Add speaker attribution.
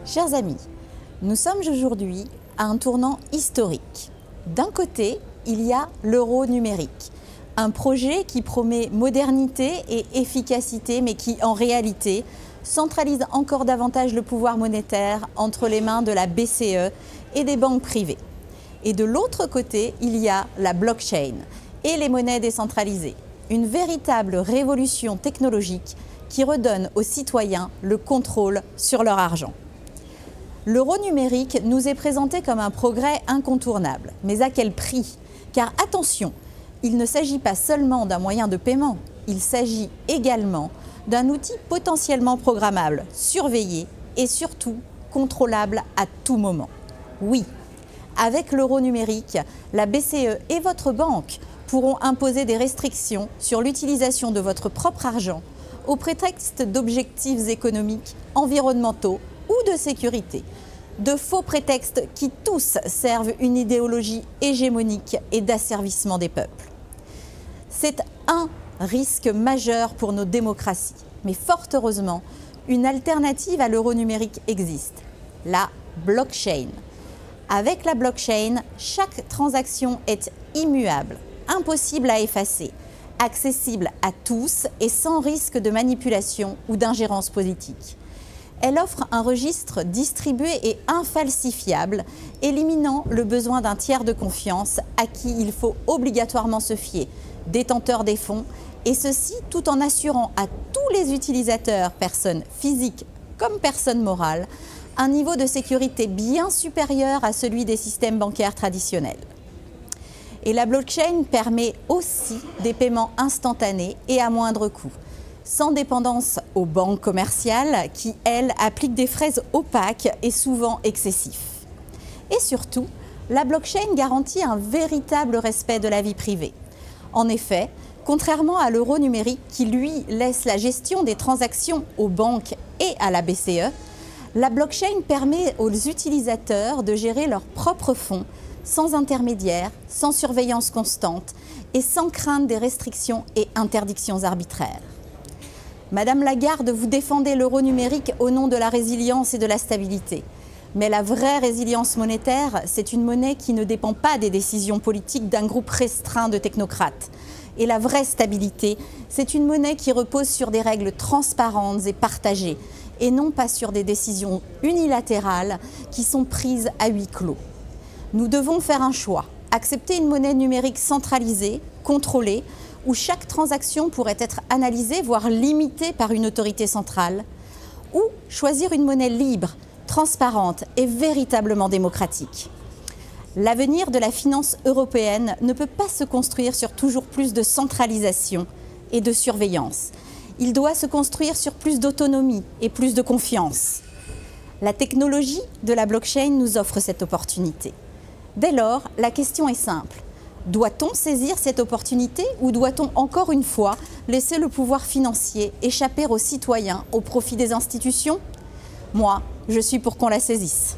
Speaker 1: Chers amis, nous sommes aujourd'hui à un tournant historique. D'un côté, il y a l'euro numérique, un projet qui promet modernité et efficacité, mais qui, en réalité, centralise encore davantage le pouvoir monétaire entre les mains de la BCE et des banques privées. Et de l'autre côté, il y a la blockchain et les monnaies décentralisées, une véritable révolution technologique qui redonne aux citoyens le contrôle sur leur argent. L'euro numérique nous est présenté comme un progrès incontournable. Mais à quel prix? Car attention, il ne s'agit pas seulement d'un moyen de paiement, il s'agit également d'un outil potentiellement programmable, surveillé et surtout contrôlable à tout moment. Oui, avec l'euro numérique, la BCE et votre banque pourront imposer des restrictions sur l'utilisation de votre propre argent au prétexte d'objectifs économiques, environnementaux ou de sécurité, de faux prétextes qui tous servent une idéologie hégémonique et d'asservissement des peuples. C'est un risque majeur pour nos démocraties, mais fort heureusement, une alternative à l'euro numérique existe, la blockchain. Avec la blockchain, chaque transaction est immuable, impossible à effacer, accessible à tous et sans risque de manipulation ou d'ingérence politique. Elle offre un registre distribué et infalsifiable, éliminant le besoin d'un tiers de confiance à qui il faut obligatoirement se fier, détenteur des fonds, et ceci tout en assurant à tous les utilisateurs, personnes physiques comme personnes morales, un niveau de sécurité bien supérieur à celui des systèmes bancaires traditionnels. Et la blockchain permet aussi des paiements instantanés et à moindre coût, sans dépendance aux banques commerciales qui, elles, appliquent des frais opaques et souvent excessifs. Et surtout, la blockchain garantit un véritable respect de la vie privée. En effet, contrairement à l'euro numérique qui, lui, laisse la gestion des transactions aux banques et à la BCE, la blockchain permet aux utilisateurs de gérer leurs propres fonds sans intermédiaire, sans surveillance constante et sans crainte des restrictions et interdictions arbitraires. Madame Lagarde, vous défendez l'euro numérique au nom de la résilience et de la stabilité. Mais la vraie résilience monétaire, c'est une monnaie qui ne dépend pas des décisions politiques d'un groupe restreint de technocrates. Et la vraie stabilité, c'est une monnaie qui repose sur des règles transparentes et partagées, et non pas sur des décisions unilatérales qui sont prises à huis clos. Nous devons faire un choix, accepter une monnaie numérique centralisée, contrôlée, où chaque transaction pourrait être analysée, voire limitée par une autorité centrale, ou choisir une monnaie libre, transparente et véritablement démocratique. L'avenir de la finance européenne ne peut pas se construire sur toujours plus de centralisation et de surveillance. Il doit se construire sur plus d'autonomie et plus de confiance. La technologie de la blockchain nous offre cette opportunité. Dès lors, la question est simple. Doit-on saisir cette opportunité ou doit-on encore une fois laisser le pouvoir financier échapper aux citoyens au profit des institutions? Moi, je suis pour qu'on la saisisse.